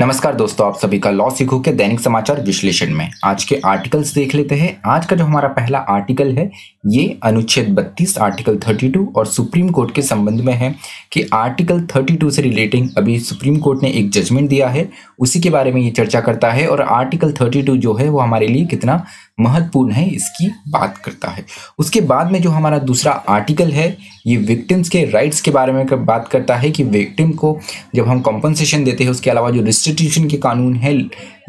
नमस्कार दोस्तों, आप सभी का लॉ सीखो के दैनिक समाचार विश्लेषण में आज के आर्टिकल्स देख लेते हैं। आज का जो हमारा पहला आर्टिकल है ये अनुच्छेद 32 आर्टिकल 32 और सुप्रीम कोर्ट के संबंध में है कि आर्टिकल 32 से रिलेटिंग अभी सुप्रीम कोर्ट ने एक जजमेंट दिया है, उसी के बारे में ये चर्चा करता है और आर्टिकल 32 जो है वो हमारे लिए कितना महत्वपूर्ण है इसकी बात करता है। उसके बाद में जो हमारा दूसरा आर्टिकल है ये विक्टिम्स के राइट्स के बारे में बात करता है कि विक्टिम को जब हम कॉम्पनसेशन देते हैं, उसके अलावा जो रिस्टिट्यूशन के कानून है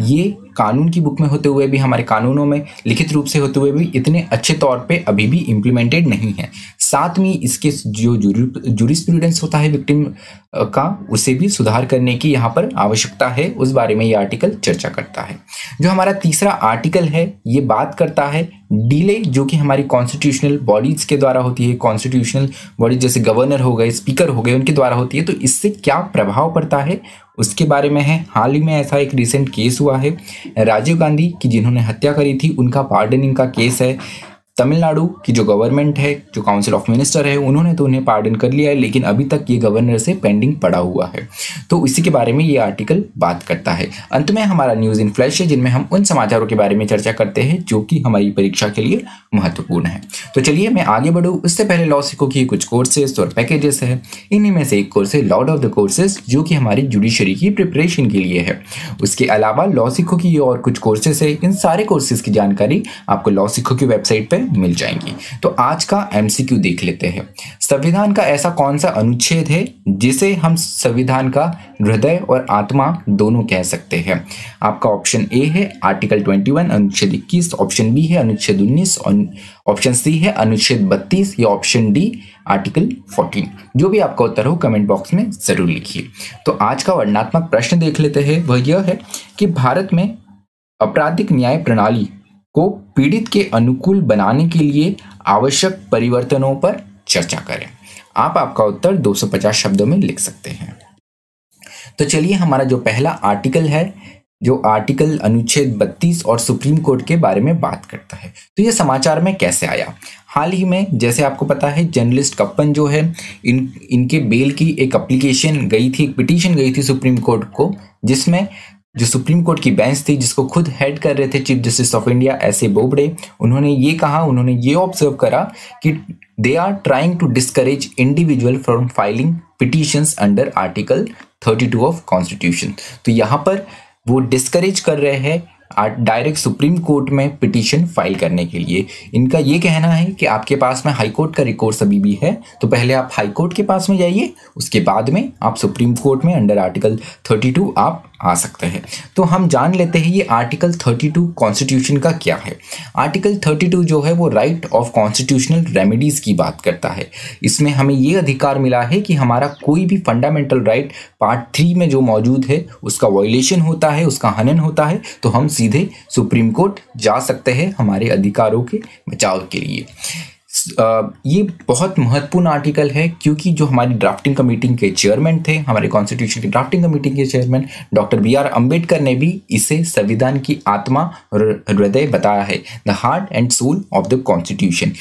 ये कानून की बुक में होते हुए भी, हमारे कानूनों में लिखित रूप से होते हुए भी इतने अच्छे तौर पे अभी भी इम्प्लीमेंटेड नहीं है। साथ में इसके जो जूरिस्प्रूडेंस होता है विक्टिम का, उसे भी सुधार करने की यहाँ पर आवश्यकता है, उस बारे में ये आर्टिकल चर्चा करता है। जो हमारा तीसरा आर्टिकल है ये बात करता है डिले जो कि हमारी कॉन्स्टिट्यूशनल बॉडीज के द्वारा होती है। कॉन्स्टिट्यूशनल बॉडीज जैसे गवर्नर हो गए, स्पीकर हो गए, उनके द्वारा होती है, तो इससे क्या प्रभाव पड़ता है उसके बारे में है। हाल ही में ऐसा एक रिसेंट केस हुआ है, राजीव गांधी की जिन्होंने हत्या करी थी उनका पार्डनिंग का केस है। तमिलनाडु की जो गवर्नमेंट है, जो काउंसिल ऑफ मिनिस्टर है, उन्होंने तो उन्हें पार्डन कर लिया है, लेकिन अभी तक ये गवर्नर से पेंडिंग पड़ा हुआ है, तो इसी के बारे में ये आर्टिकल बात करता है। अंत में हमारा न्यूज़ इन फ्लैश है जिनमें हम उन समाचारों के बारे में चर्चा करते हैं जो कि हमारी परीक्षा के लिए महत्वपूर्ण है। तो चलिए मैं आगे बढ़ूँ, उससे पहले लॉ सीखो की कुछ कोर्सेज और पैकेजेस है। इन्हीं में से एक कोर्स है लॉर्ड ऑफ द कोर्सेज जो कि हमारी जुडिशरी की प्रिपरेशन के लिए है। उसके अलावा लॉ सीखो की और कुछ कोर्सेज है, इन सारे कोर्सेज की जानकारी आपको लॉ सीखो की वेबसाइट पर मिल जाएंगी। तो आज का एमसीक्यू देख लेते हैं। संविधान का ऐसा कौन सा अनुच्छेद है जिसे हम संविधान का हृदय और आत्मा दोनों कह सकते हैं? आपका ऑप्शन ए है आर्टिकल 21 अनुच्छेद 21, ऑप्शन बी है अनुच्छेद 19, ऑप्शन सी है अनुच्छेद 32 या ऑप्शन डी आर्टिकल 14। जो भी आपका उत्तर हो कमेंट बॉक्स में जरूर लिखिए। तो आज का वर्णनात्मक प्रश्न देख लेते हैं, वह यह है कि भारत में आपराधिक न्याय प्रणाली को पीड़ित के अनुकूल बनाने के लिए आवश्यक परिवर्तनों पर चर्चा करें। आप आपका उत्तर 250 शब्दों में लिख सकते हैं। तो चलिए हमारा जो पहला आर्टिकल है, जो आर्टिकल अनुच्छेद 32 और सुप्रीम कोर्ट के बारे में बात करता है, तो ये समाचार में कैसे आया? हाल ही में जैसे आपको पता है जर्नलिस्ट कप्पन जो है इनके बेल की एक एप्लीकेशन गई थी, एक पिटीशन गई थी सुप्रीम कोर्ट को, जिसमें जो सुप्रीम कोर्ट की बेंच थी जिसको खुद हेड कर रहे थे chief justice of India S A. Bobde, उन्होंने ये कहा, उन्होंने ये ऑब्जर्व करा कि they are trying to discourage individual from filing petitions under article 32 of constitution. तो यहाँ पर वो डिस्करेज कर रहे हैं डायरेक्ट सुप्रीम कोर्ट में पिटीशन फाइल करने के लिए। इनका ये कहना है कि आपके पास में हाई कोर्ट का रिकोर्स अभी भी है, तो पहले आप हाई कोर्ट के पास में जाइए, उसके बाद में आप सुप्रीम कोर्ट में अंडर आर्टिकल 32 आप आ सकते हैं। तो हम जान लेते हैं ये आर्टिकल 32 कॉन्स्टिट्यूशन का क्या है। आर्टिकल 32 जो है वो राइट ऑफ कॉन्स्टिट्यूशनल रेमेडीज की बात करता है। इसमें हमें ये अधिकार मिला है कि हमारा कोई भी फंडामेंटल राइट पार्ट 3 में जो मौजूद है उसका वायलेशन होता है, उसका हनन होता है, तो हम सीधे सुप्रीम कोर्ट जा सकते हैं हमारे अधिकारों के बचाव के लिए। ये बहुत महत्वपूर्ण आर्टिकल है क्योंकि जो हमारी ड्राफ्टिंग कमेटी के चेयरमैन थे, हमारे कॉन्स्टिट्यूशन की ड्राफ्टिंग कमेटी के चेयरमैन डॉक्टर B.R. अम्बेडकर ने भी इसे संविधान की आत्मा और हृदय बताया है, the heart and soul of the constitution.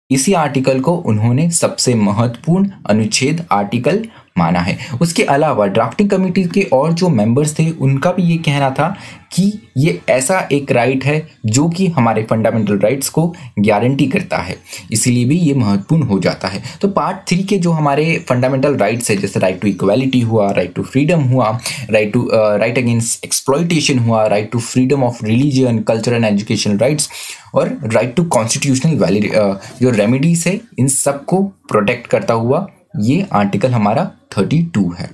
इसी आर्टिकल को उन्होंने सबसे महत्वपूर्ण अनुच्छेद आर्टिकल माना है। उसके अलावा ड्राफ्टिंग कमेटी के और जो मेंबर्स थे उनका भी ये कहना था कि ये ऐसा एक राइट है जो कि हमारे फंडामेंटल राइट्स को गारंटी करता है, इसीलिए भी ये महत्वपूर्ण हो जाता है। तो पार्ट 3 के जो हमारे फंडामेंटल राइट्स है, जैसे राइट टू इक्वालिटी हुआ, राइट टू फ्रीडम हुआ, राइट अगेंस्ट एक्सप्लॉइटेशन हुआ, right to freedom of religion, culture and education rights और राइट टू कॉन्स्टिट्यूशनल जो रेमेडीज है, इन सब को प्रोटेक्ट करता हुआ ये आर्टिकल हमारा 32 है।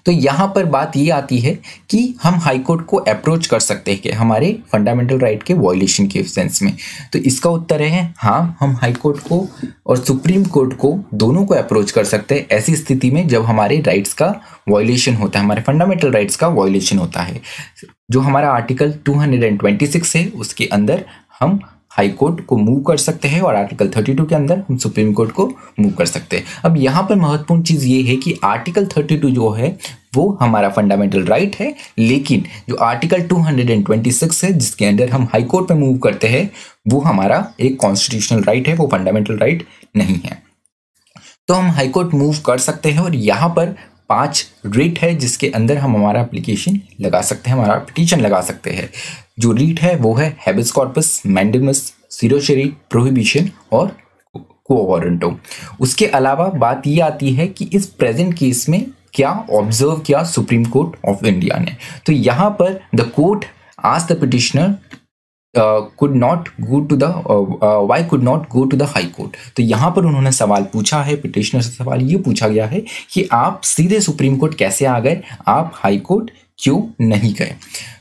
तो यहाँ पर बात ये आती है कि हम हाई कोर्ट को अप्रोच कर सकते हैं कि हमारे फंडामेंटल राइट के वायलेशन के सेंस में। तो इसका उत्तर है हाँ, हम हाई कोर्ट को और सुप्रीम कोर्ट को दोनों को अप्रोच कर सकते हैं ऐसी स्थिति में जब हमारे राइट्स का वायलेशन होता है, हमारे फंडामेंटल राइट्स का वायलेशन होता है। जो हमारा आर्टिकल 226 है उसके अंदर हम हाई कोर्ट को मूव कर सकते हैं और आर्टिकल 32 के अंदर हम सुप्रीम कोर्ट को मूव कर सकते हैं। अब यहाँ पर महत्वपूर्ण चीज़ ये है कि आर्टिकल 32 जो है वो हमारा फंडामेंटल राइट है, लेकिन जो आर्टिकल 226 है जिसके अंदर हम हाई कोर्ट में मूव करते हैं वो हमारा एक कॉन्स्टिट्यूशनल राइट है, वो फंडामेंटल राइट नहीं है। तो हम हाई कोर्ट मूव कर सकते हैं और यहाँ पर 5 रीट है जिसके अंदर हम हमारा एप्लीकेशन लगा सकते हैं, हमारा पिटीशन लगा सकते हैं। जो रीट है वो है हैबेस कॉर्पस, मैंडेमस, सिरोशरी, प्रोहिबिशन और क्वो वारंटो। उसके अलावा बात ये आती है कि इस प्रेजेंट केस में क्या ऑब्जर्व किया सुप्रीम कोर्ट ऑफ इंडिया ने। तो यहाँ पर the court asked the petitioner could not go to the why could not go to the high court। तो यहाँ पर उन्होंने सवाल पूछा है, पिटिशनर से सवाल ये पूछा गया है कि आप सीधे सुप्रीम कोर्ट कैसे आ गए, आप हाई कोर्ट क्यों नहीं गए।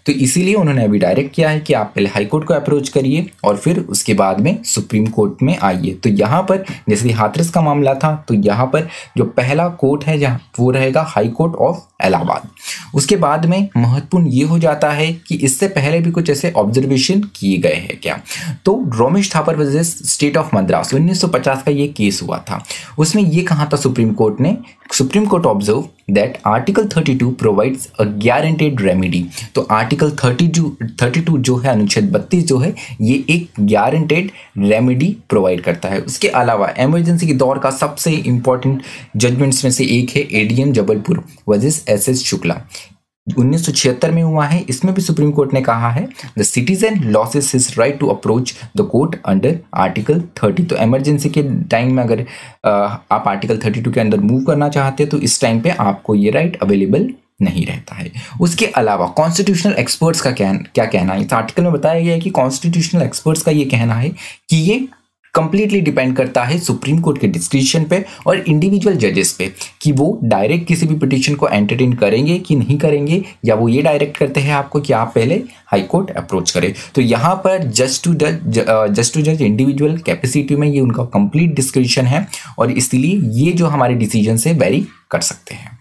तो इसीलिए उन्होंने अभी डायरेक्ट किया है कि आप पहले हाई कोर्ट को अप्रोच करिए और फिर उसके बाद में सुप्रीम कोर्ट में आइए। तो यहाँ पर जैसे हाथरस का मामला था, तो यहाँ पर जो पहला कोर्ट है जहाँ वो रहेगा हाई कोर्ट ऑफ इलाहाबाद। उसके बाद में महत्वपूर्ण ये हो जाता है कि इससे पहले भी कुछ ऐसे ऑब्जर्वेशन किए गए हैं क्या। तो Romesh Thapar versus state of Madras 1950 का ये केस हुआ था। उसमें ये कहा था सुप्रीम कोर्ट ने, supreme court observe that article 32 provides a guaranteed remedy. तो आर्टिकल 32 जो है, अनुच्छेद 32 जो है, ये एक गारंटेड रेमेडी प्रोवाइड करता है। उसके अलावा इमरजेंसी के दौर का सबसे इंपॉर्टेंट जजमेंट्स में से एक है ADM Jabalpur versus SS Shukla, 1976 में हुआ है। इसमें भी सुप्रीम कोर्ट ने कहा है the citizen loses his right to approach the court under article 30। तो इमरजेंसी के टाइम में अगर आप आर्टिकल 32 के अंदर मूव करना चाहते हैं तो इस टाइम पे आपको ये राइट अवेलेबल नहीं रहता है। उसके अलावा कॉन्स्टिट्यूशनल एक्सपर्ट्स का क्या कहना है, इस आर्टिकल में बताया गया है कि कॉन्स्टिट्यूशनल एक्सपर्ट्स का ये कहना है कि ये कंप्लीटली डिपेंड करता है सुप्रीम कोर्ट के डिस्क्रिप्शन पे और इंडिविजुअल जजेस पे कि वो डायरेक्ट किसी भी पिटीशन को एंटरटेन करेंगे कि नहीं करेंगे, या वो ये डायरेक्ट करते हैं आपको कि आप पहले हाई कोर्ट अप्रोच करें। तो यहाँ पर जस्ट टू जज इंडिविजुअल कैपेसिटी में ये उनका कंप्लीट डिस्क्रिप्शन है और इसलिए ये जो हमारे डिसीजन से वेरी कर सकते हैं।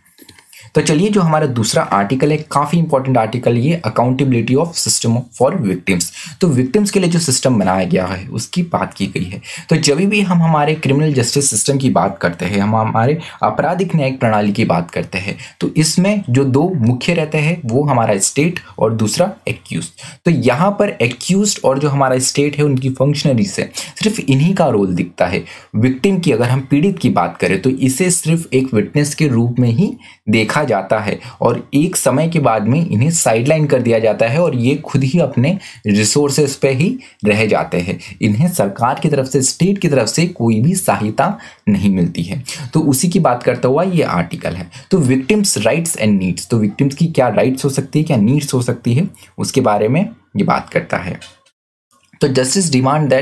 तो चलिए जो हमारा दूसरा आर्टिकल है, काफी इंपॉर्टेंट आर्टिकल, ये accountability of system for victims. तो विक्टिम्स के लिए जो सिस्टम बनाया गया है उसकी बात की गई है। तो जब भी हम हमारे क्रिमिनल जस्टिस सिस्टम की बात करते हैं, हम हमारे आपराधिक न्यायिक प्रणाली की बात करते हैं, तो इसमें जो दो मुख्य रहते हैं वो हमारा स्टेट और दूसरा एक्यूज्ड। तो यहाँ पर एक्यूज्ड और जो हमारा स्टेट है उनकी फंक्शनरी से सिर्फ इन्हीं का रोल दिखता है। विक्टिम की अगर हम पीड़ित की बात करें तो इसे सिर्फ एक विटनेस के रूप में ही देखा जाता है और एक समय के बाद में इन्हें साइडलाइन कर दिया जाता है और ये खुद ही अपने रिसोर्सेस पे ही रह जाते हैं। इन्हें सरकार की तरफ से, स्टेट की तरफ से कोई भी सहायता नहीं मिलती है। तो उसी की बात करता हुआ ये आर्टिकल है। तो विक्टिम्स राइट्स एंड नीड्स, तो विक्टिम्स की क्या राइट्स हो सकती है, क्या नीड्स हो सकती है, उसके बारे में ये बात करता है। तो justice demand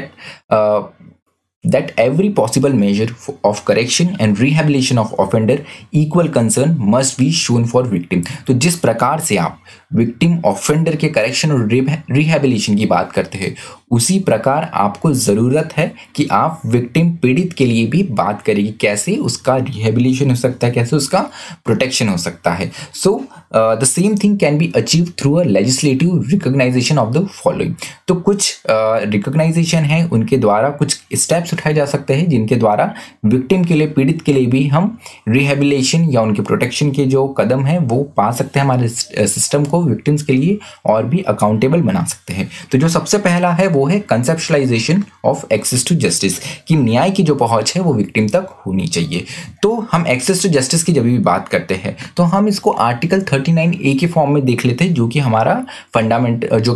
that every possible measure of correction and rehabilitation of offender equal concern must be shown for victim। तो जिस प्रकार से आप विक्टिम ऑफेंडर के करेक्शन और रिहेबिलिटेशन की बात करते हैं उसी प्रकार आपको ज़रूरत है कि आप विक्टिम पीड़ित के लिए भी बात करेंगे, कैसे उसका रिहेबिलिटेशन हो सकता है, कैसे उसका प्रोटेक्शन हो सकता है। So the same thing can be achieve through a legislative recognisation of the following. तो कुछ रिकॉग्नाइजेशन है, उनके द्वारा कुछ स्टेप्स उठाए जा सकते हैं जिनके द्वारा विक्टिम के लिए, पीड़ित के लिए भी हम रिहेबिलिटेशन या उनके प्रोटेक्शन के जो कदम हैं वो पा सकते हैं, हमारे सिस्टम को विक्टिम्स के लिए और भी अकाउंटेबल बना सकते हैं। तो जो सबसे पहला है वो है कंसेप्शुलाइजेशन ऑफ एक्सेस टू जस्टिस, कि न्याय की जो पहुंच है वो विक्टिम तक होनी चाहिए। तो हम एक्सेस टू जस्टिस की जब भी बात करते हैं तो हम इसको आर्टिकल 39A के फॉर्म में देख लेते हैं, जो कि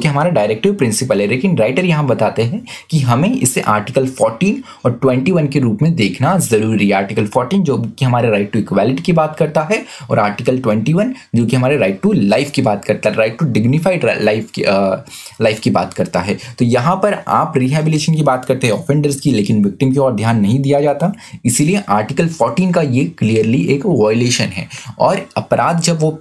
हमारा डायरेक्टिव प्रिंसिपल है। लेकिन राइटर यहाँ बताते हैं कि हमें इसे आर्टिकल 14 और 21 के रूप में देखना जरूरी है। आर्टिकल 14 जो कि हमारे राइट टू इक्वालिटी की बात करता है और आर्टिकल 21 जो कि हमारे राइट टू लाइफ की बात करता है, राइट टू डिग्निफाइड लाइफ की बात करता है। तो यहाँ पर आप रिहेबिलिटेशन की बात करते हैं ऑफेंडर्स की, लेकिन विक्टिम की ओर ध्यान नहीं दिया जाता। इसीलिए आर्टिकल 14 का ये क्लियरली एक वायलेशन है और अपराध जब वो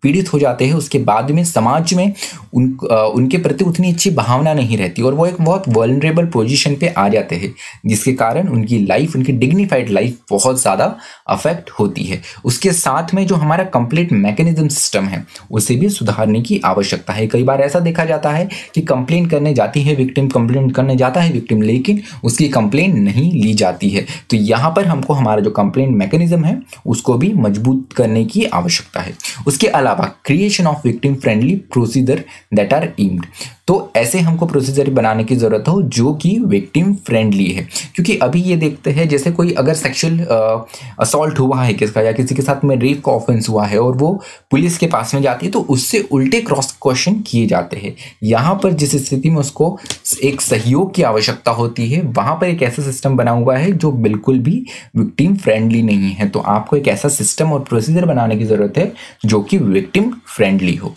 पीड़ित हो जाते हैं उसके बाद में समाज में उनके प्रति उतनी अच्छी भावना नहीं रहती और वो एक बहुत वल्नरेबल पोजीशन पे आ जाते हैं, जिसके कारण उनकी लाइफ, उनकी डिग्निफाइड लाइफ बहुत ज़्यादा अफेक्ट होती है। उसके साथ में जो हमारा कंप्लीट मैकेनिज्म सिस्टम है उसे भी सुधारने की आवश्यकता है। कई बार ऐसा देखा जाता है कि कंप्लेंट करने जाती है विक्टिम, कंप्लेंट करने जाता है विक्टिम, लेकिन उसकी कंप्लेंट नहीं ली जाती है। तो यहाँ पर हमको हमारा जो कंप्लेंट मैकेनिज्म है उसको भी मजबूत करने की आवश्यकता है। उसके अलावा creation of victim friendly procedure that are aimed, तो ऐसे हमको प्रोसीजर बनाने की ज़रूरत हो जो कि विक्टिम फ्रेंडली है, क्योंकि अभी ये देखते हैं जैसे कोई अगर सेक्सुअल असॉल्ट हुआ है किसका या किसी के साथ में रेप का ऑफेंस हुआ है और वो पुलिस के पास में जाती है तो उससे उल्टे क्रॉस क्वेश्चन किए जाते हैं। यहाँ पर जिस स्थिति में उसको एक सहयोग की आवश्यकता होती है वहाँ पर एक ऐसा सिस्टम बना हुआ है जो बिल्कुल भी विक्टिम फ्रेंडली नहीं है। तो आपको एक ऐसा सिस्टम और प्रोसीजर बनाने की ज़रूरत है जो कि विक्टिम फ्रेंडली हो।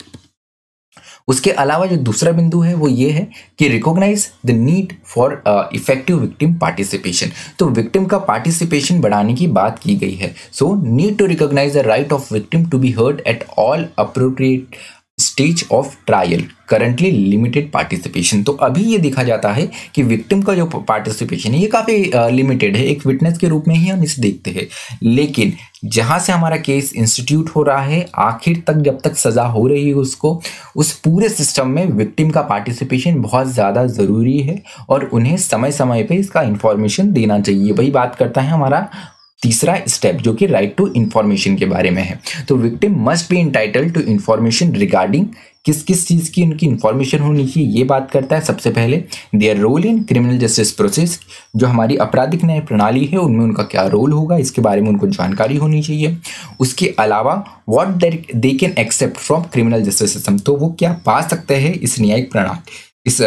उसके अलावा जो दूसरा बिंदु है वो ये है कि recognise the need for effective victim participation. तो विक्टिम का पार्टिसिपेशन बढ़ाने की बात की गई है। So need to recognise the right of victim to be heard at all appropriate stage of trial, currently limited participation. तो अभी ये देखा जाता है कि विक्टिम का जो पार्टिसिपेशन है ये काफ़ी लिमिटेड है, एक विटनेस के रूप में ही हम इसे देखते हैं। लेकिन जहाँ से हमारा केस इंस्टीट्यूट हो रहा है आखिर तक जब तक सज़ा हो रही है उसको, उस पूरे सिस्टम में विक्टिम का पार्टिसिपेशन बहुत ज़्यादा ज़रूरी है और उन्हें समय समय पे इसका इंफॉर्मेशन देना चाहिए। वही बात करता है हमारा तीसरा स्टेप जो कि राइट टू इंफॉर्मेशन के बारे में है। तो victim must be entitled to information regarding किस किस चीज़ की उनकी इंफॉर्मेशन होनी चाहिए, ये बात करता है। सबसे पहले their role in criminal justice process, जो हमारी आपराधिक न्याय प्रणाली है उनमें उनका क्या रोल होगा इसके बारे में उनको जानकारी होनी चाहिए। उसके अलावा what they can expect from criminal justice system, तो वो क्या पा सकते हैं इस न्यायिक प्रणाली, इस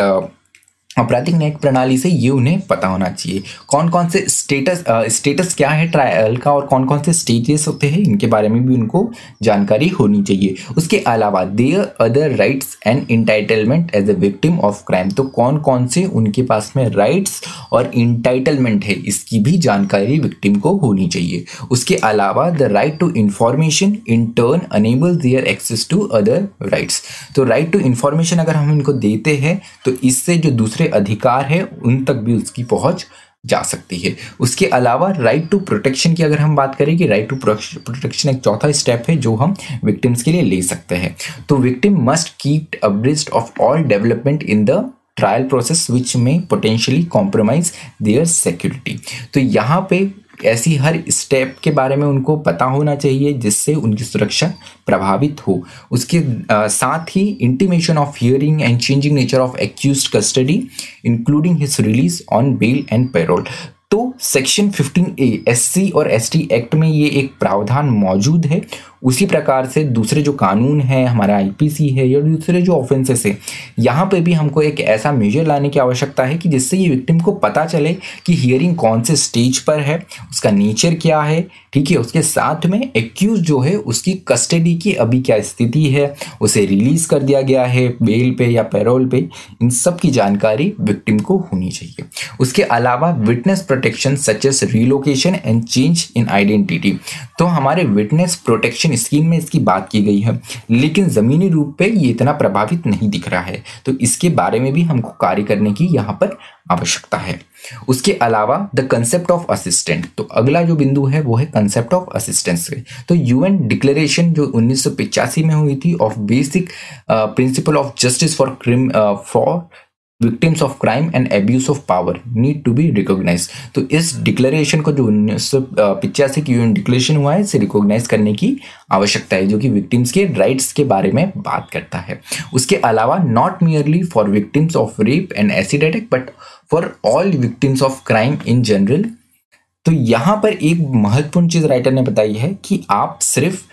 आपराधिक न्यायिक प्रणाली से, ये उन्हें पता होना चाहिए। कौन कौन से स्टेटस क्या है ट्रायल का और कौन कौन से स्टेजेस होते हैं इनके बारे में भी उनको जानकारी होनी चाहिए। उसके अलावा their other rights and entitlement as a victim of crime, तो कौन कौन से उनके पास में राइट्स और इंटाइटलमेंट है इसकी भी जानकारी विक्टिम को होनी चाहिए। उसके अलावा the right to information in turn enable their access to other rights, तो राइट टू इंफॉर्मेशन अगर हम इनको देते हैं तो इससे जो दूसरे अधिकार है उन तक भी उसकी पहुंच जा सकती है। उसके अलावा राइट टू प्रोटेक्शन की अगर हम बात करें कि राइट टू प्रोटेक्शन एक चौथा स्टेप है जो हम विक्टिम्स के लिए ले सकते हैं। तो victim must keep abreast of all development in the trial process which में पोटेंशियली कॉम्प्रोमाइज देयर सिक्योरिटी, तो यहाँ पे ऐसी हर स्टेप के बारे में उनको पता होना चाहिए जिससे उनकी सुरक्षा प्रभावित हो। उसके साथ ही intimation of hearing and changing nature of accused custody including his release on bail and parole. तो सेक्शन 15A SC और ST एक्ट में ये एक प्रावधान मौजूद है। उसी प्रकार से दूसरे जो कानून है हमारा IPC है या दूसरे जो ऑफेंसेस है यहाँ पे भी हमको एक ऐसा मेजर लाने की आवश्यकता है कि जिससे ये विक्टिम को पता चले कि हियरिंग कौन से स्टेज पर है, उसका नेचर क्या है, ठीक है। उसके साथ में एक्यूज जो है उसकी कस्टडी की अभी क्या स्थिति है, उसे रिलीज कर दिया गया है बेल पे या पैरोल पे, इन सब की जानकारी विक्टिम को होनी चाहिए। उसके अलावा witness protection such as relocation and change in identity, तो हमारे विटनेस प्रोटेक्शन स्कीम में इसकी बात की गई है लेकिन जमीनी रूप पे ये इतना प्रभावित नहीं दिख रहा है, तो इसके बारे में भी हमको कार्य करने की यहाँ पर आवश्यकता है। उसके अलावा द कंसेप्ट ऑफ असिस्टेंट, तो अगला जो बिंदु है वो है कंसेप्ट ऑफ असिस्टेंस। तो UN डिक्लेरेशन जो 1985 में हुई थी of basic principle of justice for victims of crime and abuse of power need to be recognise, तो इस डिक्लेरेशन को जो 1985 की UN डिक्लेरेशन हुआ है इसे रिकॉग्नाइज करने की आवश्यकता है जो कि विक्टिम्स के राइट्स के बारे में बात करता है। उसके अलावा not merely for victims of rape and acid attack but for all victims of crime in general. तो यहाँ पर एक महत्वपूर्ण चीज़ राइटर ने बताई है कि आप सिर्फ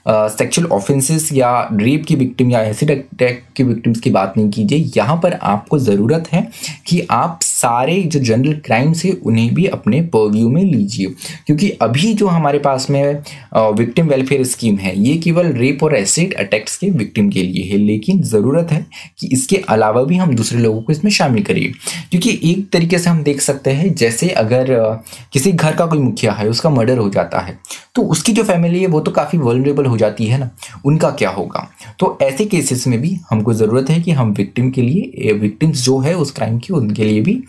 सेक्सुअल ऑफेंसेस या रेप की विक्टिम या एसिड अटैक की विक्टिम्स की बात नहीं कीजिए, यहाँ पर आपको ज़रूरत है कि आप सारे जो जनरल क्राइम्स है उन्हें भी अपने पर्व्यू में लीजिए, क्योंकि अभी जो हमारे पास में विक्टिम वेलफेयर स्कीम है ये केवल रेप और एसिड अटैक्स के विक्टिम के लिए है, लेकिन ज़रूरत है कि इसके अलावा भी हम दूसरे लोगों को इसमें शामिल करिए। क्योंकि एक तरीके से हम देख सकते हैं जैसे अगर किसी घर का कोई मुखिया है उसका मर्डर हो जाता है तो उसकी जो फैमिली है वो तो काफ़ी वल्नरेबल हो जाती है ना, उनका क्या होगा। तो ऐसे केसेस में भी हमको ज़रूरत है कि हम विक्टिम के लिए विक्टिम्स जो है उस क्राइम की उनके लिए भी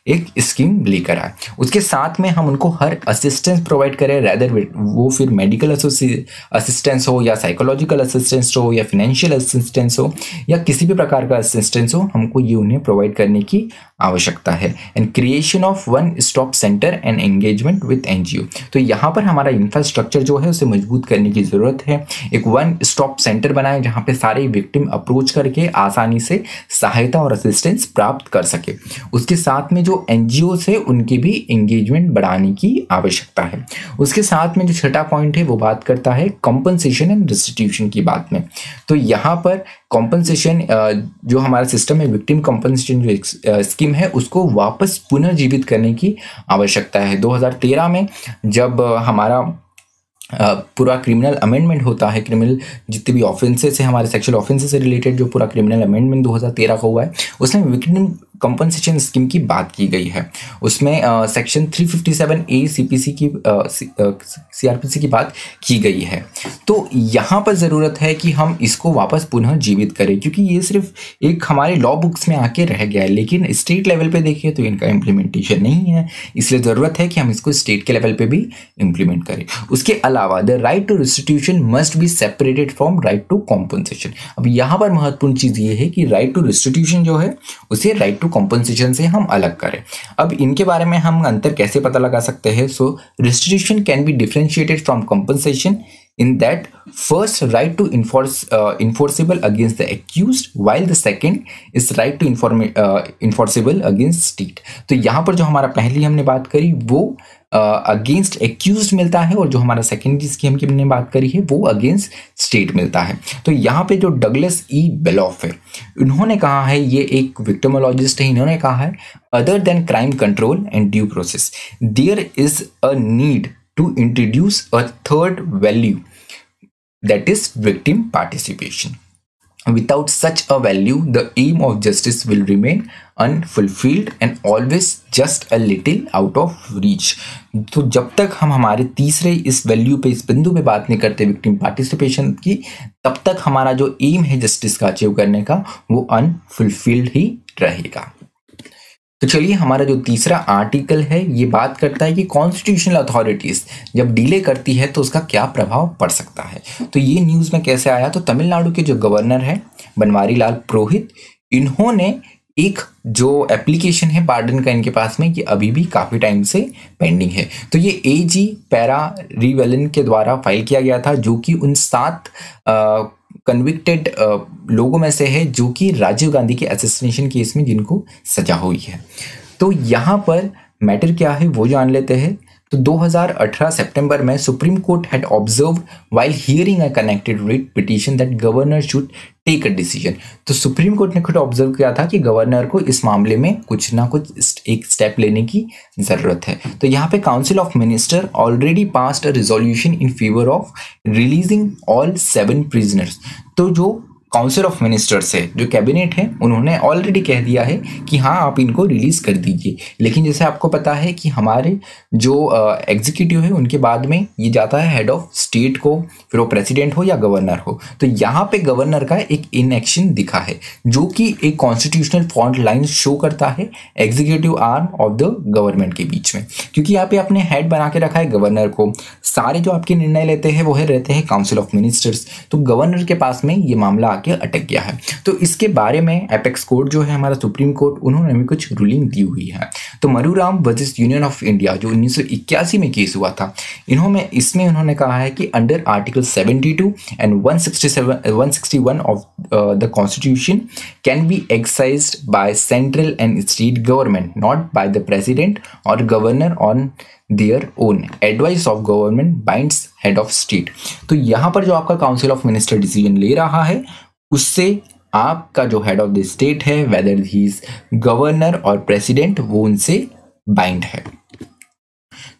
एक स्कीम लेकर आए। उसके साथ में हम उनको हर असिस्टेंस प्रोवाइड करें, रेदर वो फिर मेडिकल असिस्टेंस हो या साइकोलॉजिकल असिस्टेंस हो या फाइनेंशियल असिस्टेंस हो या किसी भी प्रकार का असिस्टेंस हो, हमको ये उन्हें प्रोवाइड करने की आवश्यकता है। And creation of one stop centre and engagement with NGO. तो यहाँ पर हमारा इंफ्रास्ट्रक्चर जो है उसे मजबूत करने की जरूरत है। एक वन स्टॉप सेंटर बनाए जहाँ पे सारे विक्टिम अप्रोच करके आसानी से सहायता और असिस्टेंस प्राप्त कर सके। उसके साथ में जो एनजीओ है उनके भी एंगेजमेंट बढ़ाने की आवश्यकता है। उसके साथ में जो छठा पॉइंट है वो बात करता है कॉम्पनसेशन एंड रिस्टिट्यूशन की बात में। तो यहाँ पर कॉम्पनसेशन जो हमारा सिस्टम है, विक्टिम कॉम्पनसेशन जो स्कीम है उसको वापस पुनर्जीवित करने की आवश्यकता है। 2013 में जब हमारा पूरा क्रिमिनल अमेंडमेंट होता है, क्रिमिनल जितने भी ऑफेंसेस है हमारे सेक्सुअल ऑफेंसेस से रिलेटेड, जो पूरा क्रिमिनल अमेंडमेंट 2013 का हुआ है उसमें विक्टिम कंपनसेशन स्कीम की बात की गई है। उसमें सेक्शन 357A सीआरपीसी की बात की गई है। तो यहाँ पर ज़रूरत है कि हम इसको वापस पुनः जीवित करें, क्योंकि ये सिर्फ एक हमारे लॉ बुक्स में आके रह गया है, लेकिन स्टेट लेवल पे देखें तो इनका इम्प्लीमेंटेशन नहीं है। इसलिए ज़रूरत है कि हम इसको स्टेट के लेवल पे भी इम्प्लीमेंट करें। उसके अलावा the right to restitution must be separated from right to compensation. अब यहाँ पर महत्वपूर्ण चीज़ ये है कि राइट टू रिस्टिट्यूशन जो है उसे राइट टू कॉम्पनसेशन से हम अलग करें। अब इनके बारे में हम अंतर कैसे पता लगा सकते हैं? So restitution can be differentiated from compensation in that first right to enforceable against the accused, while the second is right to enforceable against state। तो यहाँ पर जो हमारा पहली हमने बात करी वो अगेंस्ट एक्यूज्ड मिलता है, और जो हमारा सेकेंड जिसकी हमने बात करी है वो अगेंस्ट स्टेट मिलता है। तो यहाँ पे जो डगलस ई बेलॉफ है, उन्होंने कहा है, ये एक विक्टिमोलॉजिस्ट है, इन्होंने कहा है other than crime control and due process there is a need to introduce a third value, that is victim participation. Without such a value, the aim of justice will remain unfulfilled and always just a little out of reach। तो जब तक हम हमारे तीसरे इस value पे, इस बिंदु पे बात नहीं करते विक्टिम पार्टिसिपेशन की, तब तक हमारा जो एम है जस्टिस का अचीव करने का वो अनफुलफिल्ड ही रहेगा। तो चलिए, हमारा जो तीसरा आर्टिकल है ये बात करता है कि कॉन्स्टिट्यूशनल अथॉरिटीज जब डिले करती है तो उसका क्या प्रभाव पड़ सकता है। तो ये न्यूज़ में कैसे आया? तो तमिलनाडु के जो गवर्नर है बनवारी लाल पुरोहित, इन्होंने एक जो एप्लीकेशन है पार्डन का इनके पास में, ये अभी भी काफ़ी टाइम से पेंडिंग है। तो ये AG पैरा रिवेलन के द्वारा फाइल किया गया था, जो कि उन 7 कन्विक्टेड लोगों में से है जो कि राजीव गांधी के असैसिनेशन केस में जिनको सजा हुई है। तो यहाँ पर मैटर क्या है वो जान लेते हैं। तो 2018 सितंबर में supreme court had observe while hearing a connected writ petition that governor should take a decision. तो सुप्रीम कोर्ट ने खुद ऑब्जर्व किया था कि गवर्नर को इस मामले में कुछ ना कुछ एक स्टेप लेने की जरूरत है। तो यहाँ पे council of minister already passed a resolution in favour of releasing all 7 prisoners. तो जो काउंसिल ऑफ मिनिस्टर्स है, जो कैबिनेट है, उन्होंने ऑलरेडी कह दिया है कि हाँ आप इनको रिलीज कर दीजिए। लेकिन जैसे आपको पता है कि हमारे जो एग्जीक्यूटिव है उनके बाद में ये जाता है हेड ऑफ स्टेट को, फिर वो प्रेसिडेंट हो या गवर्नर हो। तो यहाँ पे गवर्नर का एक इनएक्शन दिखा है, जो कि एक कॉन्स्टिट्यूशनल फॉल्ट लाइन शो करता है executive arm of the government के बीच में, क्योंकि यहाँ पे आपने हेड बना के रखा है गवर्नर को। सारे जो आपके निर्णय लेते हैं वो रहते हैं काउंसिल ऑफ मिनिस्टर्स। तो गवर्नर के पास में ये मामला के अटक गया है। तो इसके बारे में एपेक्स कोर्ट जो है हमारा सुप्रीम कोर्ट, उन्होंने भी कुछ रूलिंग दी हुई है। तो मरूराम वर्सेस यूनियन ऑफ इंडिया जो 1981 में केस हुआ था, इसमें उन्होंने कहा है कि under article 72 and 161 of the constitution can be exercised by central and state government, not by the president और governor on their own. Advice of government binds head of state. तो यहाँ पर जो आपका काउंसिल ऑफ मिनिस्टर डिसीजन ले रहा है उससे आपका जो हेड ऑफ द स्टेट है, वेदर ही इज गवर्नर और प्रेसिडेंट, वो उनसे बाइंड है।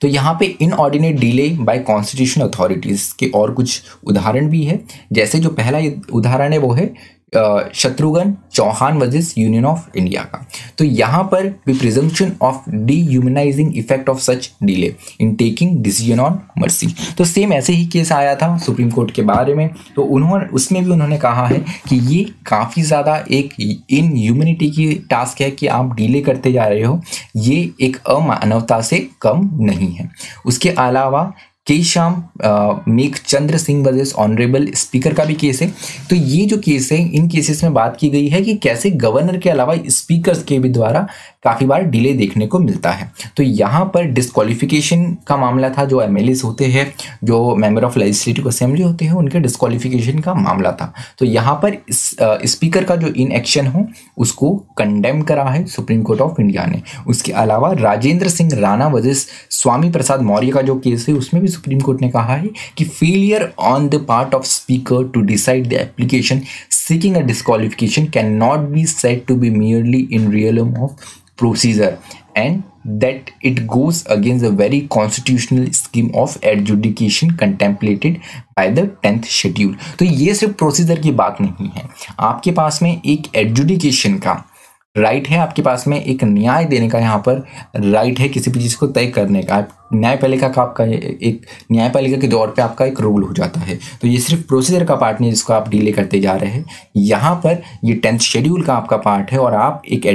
तो यहाँ पे inordinate delay by constitutional authorities के और कुछ उदाहरण भी है। जैसे जो पहला उदाहरण है वो है Shatrughan Chauhan versus Union of India का। तो यहाँ पर presumption of dehumanising effect of such delay in taking decision on mercy. तो सेम ऐसे ही केस आया था सुप्रीम कोर्ट के बारे में, तो उसमें भी उन्होंने कहा है कि ये काफ़ी ज़्यादा एक इनह्यूमनिटी की टास्क है कि आप डिले करते जा रहे हो, ये एक अमानवता से कम नहीं है। उसके अलावा Kesham Meghchandra Singh versus honourable speaker का भी केस है। तो ये जो केस है, इन केसेस में बात की गई है कि कैसे गवर्नर के अलावा स्पीकर्स के भी द्वारा काफ़ी बार डिले देखने को मिलता है। तो यहाँ पर डिस्क्वालिफिकेशन का मामला था, जो एमएलएस होते हैं, जो मेंबर ऑफ लेजिस्लेटिव असेंबली होते हैं, उनके डिस्क्वालिफिकेशन का मामला था। तो यहाँ पर स्पीकर का जो इनएक्शन हो उसको कंडेम करा है सुप्रीम कोर्ट ऑफ इंडिया ने। उसके अलावा राजेंद्र सिंह राणा वर्सेस स्वामी प्रसाद मौर्य का जो केस है, उसमें भी सुप्रीम कोर्ट ने कहा है कि failure on the part of speaker to decide the application seeking a disqualification cannot be said to be merely in realm of procedure and that it goes against the very constitutional scheme of adjudication contemplated by the 10th schedule। तो ये सिर्फ procedure की बात नहीं है, आपके पास में एक एडजुडिकेशन का राइट है, आपके पास में एक न्याय देने का यहाँ पर राइट है, किसी भी चीज़ को तय करने का। न्यायपालिका का आपका एक न्यायपालिका के दौर पे आपका एक रोल हो जाता है। तो ये सिर्फ प्रोसीजर का पार्ट नहीं जिसको आप डिले करते जा रहे हैं, यहाँ पर ये 10th शेड्यूल का आपका पार्ट है और आप एक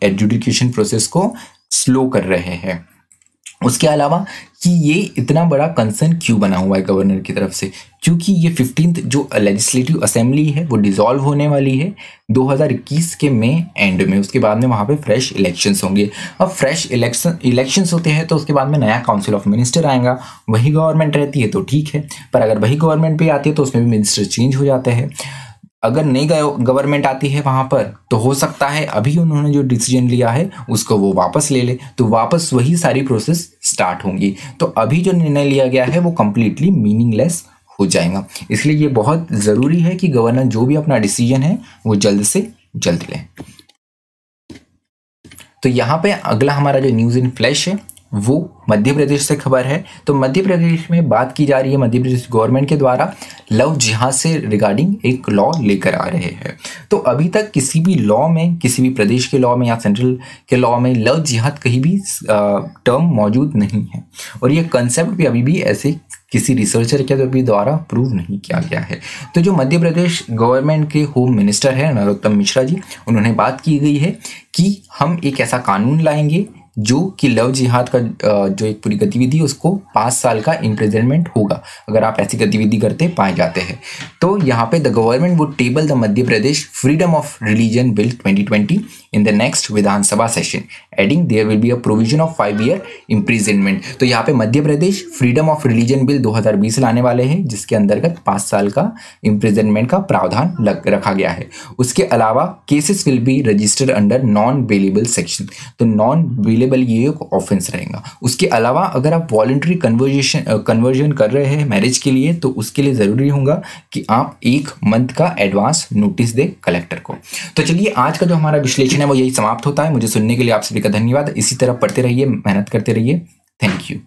एडजुडिकेशन प्रोसेस को स्लो कर रहे हैं। उसके अलावा कि ये इतना बड़ा कंसर्न क्यों बना हुआ है गवर्नर की तरफ से, क्योंकि ये 15th जो लेजिस्लेटिव असेंबली है वो डिसॉल्व होने वाली है 2021 के मई एंड में। उसके बाद में वहाँ पे फ्रेश इलेक्शंस होंगे। अब फ्रेश इलेक्शंस होते हैं तो उसके बाद में नया काउंसिल ऑफ मिनिस्टर आएगा, वही गवर्नमेंट रहती है तो ठीक है, पर अगर वही गवर्नमेंट भी आती है तो उसमें भी मिनिस्टर चेंज हो जाते हैं। अगर नई गवर्नमेंट आती है वहाँ पर तो हो सकता है अभी उन्होंने जो डिसीजन लिया है उसको वो वापस ले ले, तो वापस वही सारी प्रोसेस स्टार्ट होंगी। तो अभी जो निर्णय लिया गया है वो कम्प्लीटली मीनिंगलेस हो जाएगा। इसलिए ये बहुत ज़रूरी है कि गवर्नर जो भी अपना डिसीजन है वो जल्द से जल्द लें। तो यहाँ पे अगला हमारा जो न्यूज़ इन फ्लैश है वो मध्य प्रदेश से खबर है। तो मध्य प्रदेश में बात की जा रही है, मध्य प्रदेश गवर्नमेंट के द्वारा लव जिहाद से रिगार्डिंग एक लॉ लेकर आ रहे हैं। तो अभी तक किसी भी लॉ में, किसी भी प्रदेश के लॉ में या सेंट्रल के लॉ में लव जिहाद कहीं भी टर्म मौजूद नहीं है और ये कंसेप्ट भी अभी भी ऐसे किसी रिसर्चर के द्वारा प्रूव नहीं किया गया है। तो जो मध्य प्रदेश गवर्नमेंट के होम मिनिस्टर हैं नरोत्तम मिश्रा जी, उन्होंने बात की गई है कि हम एक ऐसा कानून लाएंगे जो कि लव जिहाद का जो एक पूरी गतिविधि उसको 5 साल का इम्प्रिजनमेंट होगा अगर आप ऐसी गतिविधि करते पाए जाते हैं। तो यहाँ पे the government would table the Madhya Pradesh freedom of religion bill 2020 in the next Vidhansabha session, adding there will be a provision of 5 year imprisonment. तो यहाँ पे Madhya Pradesh freedom of religion bill 2020 लाने वाले हैं जिसके अंतर्गत 5 साल का इम्प्रिजनमेंट का प्रावधान रखा गया है। उसके अलावा cases will be registered under non bailable section. तो नॉन बेलेबल ये एक ऑफेंस रहेगा। उसके अलावा अगर आप वॉलंटरी कन्वर्जन कर रहे हैं मैरिज के लिए तो उसके लिए ज़रूरी होगा कि आप 1 मंथ का एडवांस नोटिस दें कलेक्टर को। तो चलिए आज का जो हमारा विश्लेषण है वो यही समाप्त होता है। मुझे सुनने के लिए आप सभी का धन्यवाद। इसी तरह पढ़ते रहिए, मेहनत करते रहिए। Thank you.